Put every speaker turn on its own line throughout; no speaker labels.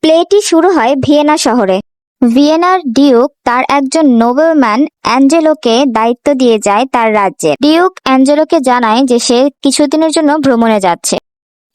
প্লেটি শুরু হয় ভিয়েনা শহরে। ভিয়েনার ডিউক তার একজন নোবেলম্যান অ্যাঞ্জেলোকে দায়িত্ব দিয়ে যায় তার রাজ্যে। ডিউক অ্যাঞ্জেলোকে জানায় যে সে কিছুদিনের জন্য ভ্রমণে যাচ্ছে,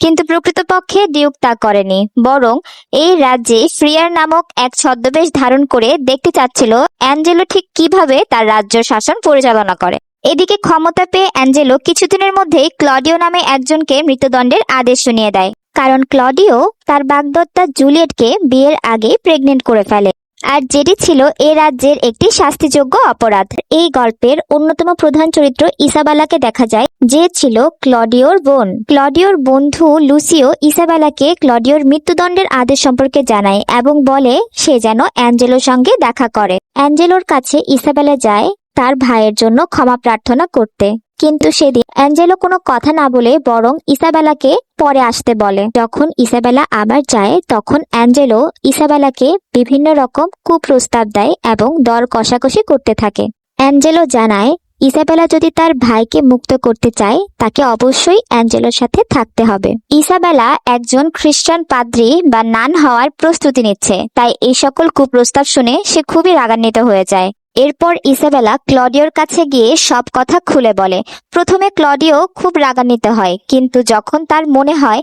কিন্তু প্রকৃতপক্ষে ডিউক তা করেনি, বরং এই রাজ্যে ফ্রিয়ার নামক এক ছদ্মবেশ ধারণ করে দেখতে চাচ্ছিল অ্যাঞ্জেলো ঠিক কিভাবে তার রাজ্য শাসন পরিচালনা করে। এদিকে ক্ষমতা পেয়ে অ্যাঞ্জেলো কিছুদিনের মধ্যেই ক্লডিও নামে একজনকে মৃত্যুদণ্ডের আদেশ শুনিয়ে দেয়, কারণ ক্লডিও তার বাগদত্তা জুলিয়েটকে বিয়ের আগেই প্রেগনেন্ট করে ফেলে, আর যেটি ছিল এ রাজ্যের একটি শাস্তিযোগ্য অপরাধ। এই গল্পের অন্যতম প্রধান চরিত্র ইসাবেলাকে দেখা যায়, যে ছিল ক্লডিওর বোন। ক্লডিওর বন্ধু লুসিও ইসাবেলাকে ক্লডিওর মৃত্যুদণ্ডের আদেশ সম্পর্কে জানায় এবং বলে সে যেন অ্যাঞ্জেলোর সঙ্গে দেখা করে। অ্যাঞ্জেলোর কাছে ইসাবেলা যায় তার ভাইয়ের জন্য ক্ষমা প্রার্থনা করতে, কিন্তু সেদিন অ্যাঞ্জেলো কোনো কথা না বলে বরং ইসাবেলাকে পরে আসতে বলে। যখন ইসাবেলা আবার যায় তখন অ্যাঞ্জেলো ইসাবেলাকে বিভিন্ন রকম কুপ্রস্তাব দেয় এবং দর কষাকষি করতে থাকে। অ্যাঞ্জেলো জানায় ইসাবেলা যদি তার ভাইকে মুক্ত করতে চায় তাকে অবশ্যই অ্যাঞ্জেলোর সাথে থাকতে হবে। ইসাবেলা একজন খ্রিস্টান পাদ্রী বা নান হওয়ার প্রস্তুতি নিচ্ছে, তাই এই সকল কুপ্রস্তাব শুনে সে খুবই রাগান্বিত হয়ে যায়। এরপর ইসাবেলা ক্লডিওর কাছে গিয়ে সব কথা খুলে বলে। প্রথমে ক্লডিও খুব রাগান্বিত হয়, কিন্তু যখন তার মনে হয়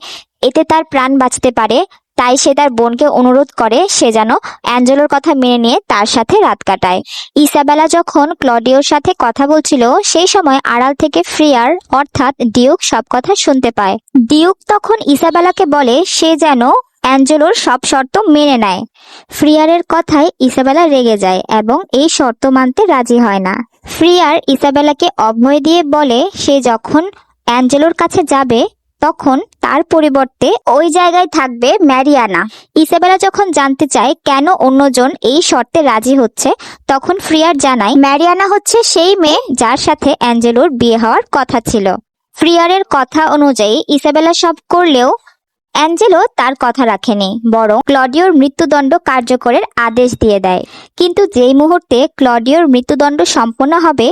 এতে তার প্রাণ বাঁচতে পারে, তাই সে তার বোনকে অনুরোধ করে সে যেন অ্যাঞ্জেলোর কথা মেনে নিয়ে তার সাথে রাত কাটায়। ইসাবেলা যখন ক্লডিওর সাথে কথা বলছিল সেই সময় আড়াল থেকে ফ্রিয়ার অর্থাৎ ডিউক সব কথা শুনতে পায়। ডিউক তখন ইসাবেলাকে বলে সে যেন অ্যাঞ্জেলোর সব শর্ত মেনে নেয়। ফ্রিয়ারের কথায় ইসাবেলা রেগে যায় এবং এই শর্ত মানতে রাজি হয় না। ফ্রিয়ার ইসাবেলাকে অভয় দিয়ে বলে সে যখন অ্যাঞ্জেলোর কাছে যাবে তখন তার পরিবর্তে ওই জায়গায় থাকবে ম্যারিয়ানা। ইসাবেলা যখন জানতে চায় কেন অন্যজন এই শর্তে রাজি হচ্ছে, তখন ফ্রিয়ার জানায় ম্যারিয়ানা হচ্ছে সেই মেয়ে যার সাথে অ্যাঞ্জেলোর বিয়ে হওয়ার কথা ছিল। ফ্রিয়ারের কথা অনুযায়ী ইসাবেলা সব করলেও অ্যাঞ্জেলো তার কথা রাখেনি, বরং ক্লডিওর মৃত্যুদণ্ড কার্যকরের আদেশ দিয়ে দেয়। কিন্তু যেই মুহূর্তে ক্লডিওর মৃত্যুদণ্ড সম্পন্ন হবে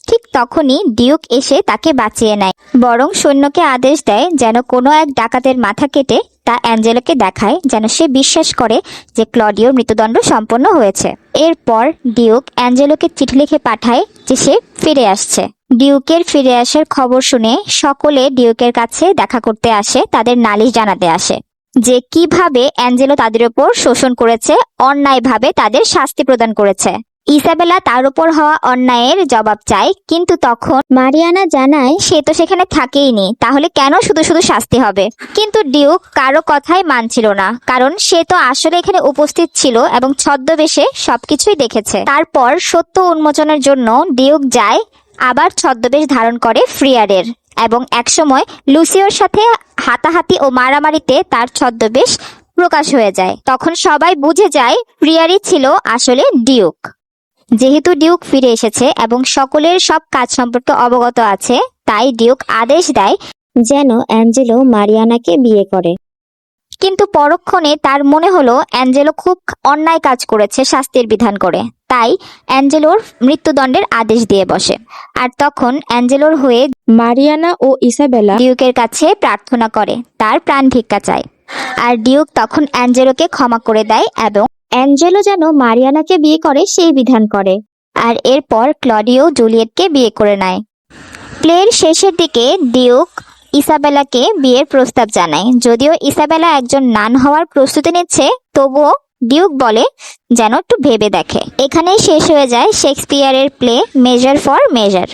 ঠিক তখনই ডিউক এসে তাকে বাঁচিয়ে নেয়, বরং সৈন্যকে আদেশ দেয় যেন কোনো এক ডাকাতের মাথা কেটে তা অ্যাঞ্জেলোকে দেখায়, যেন সে বিশ্বাস করে যে ক্লডিওর মৃত্যুদণ্ড সম্পন্ন হয়েছে। এরপর ডিউক অ্যাঞ্জেলোকে চিঠি লিখে পাঠায় যে সে ফিরে আসছে। ডিউকের ফিরে আসার খবর শুনে সকলে ডিউকের কাছে দেখা করতে আসে, তাদের নালিশ জানাতে আসে যে কিভাবে অ্যাঞ্জেলো তাদের উপর শোষণ করেছে, অন্যায়ভাবে তাদের শাস্তি প্রদান করেছে। ইসাবেলা তার উপর হওয়া অন্যায়ের জবাব চায়, কিন্তু তখন মারিয়ানা জানায় সে তো সেখানে থাকেইনি, তাহলে কেন শুধু শুধু শাস্তি হবে। কিন্তু ডিউক কারো কথাই মানছিল না, কারণ সে তো আসলে এখানে উপস্থিত ছিল এবং ছদ্মবেশে সবকিছুই দেখেছে। তারপর সত্য উন্মোচনের জন্য ডিউক যায় আবার ছদ্মবেশ ধারণ করে ফ্রিয়ারের, এবং একসময় লুসিওর সাথে হাতাহাতি ও মারামারিতে তার ছদ্মবেশ প্রকাশ হয়ে যায়। তখন সবাই বুঝে যায় ফ্রিয়ারই ছিল আসলে ডিউক। যেহেতু ডিউক ফিরে এসেছে এবং সকলের সব কাজ সম্পর্কে অবগত আছে, তাই ডিউক আদেশ দেয় যেন অ্যাঞ্জেলো মারিয়ানাকে বিয়ে করে। কিন্তু পরক্ষণে তার মনে হলো অ্যাঞ্জেলো খুব অন্যায় কাজ করেছে শাস্তির বিধান করে, তাই অ্যাঞ্জেলোর মৃত্যুদণ্ডের আদেশ দিয়ে বসে। আর তখন অ্যাঞ্জেলোর হয়ে
মারিয়ানা ও ইসাবেলা
ডিউকের কাছে প্রার্থনা করে, তার প্রাণ ভিক্ষা চায়। আর ডিউক তখন অ্যাঞ্জেলোকে ক্ষমা করে দেয় এবং অ্যাঞ্জেলো যেন মারিয়ানাকে বিয়ে করে সেই বিধান করে। আর এরপর ক্লডিও জুলিয়েটকে বিয়ে করে নেয়। প্লের শেষের দিকে ডিউক ইসাবেলাকে বিয়ের প্রস্তাব জানায়। যদিও ইসাবেলা একজন নান হওয়ার প্রস্তুতি নিচ্ছে, তবুও ডিউক বলে যেন একটু ভেবে দেখে। এখানেই শেষ হয়ে যায় শেক্সপিয়ারের প্লে মেজার ফর মেজার।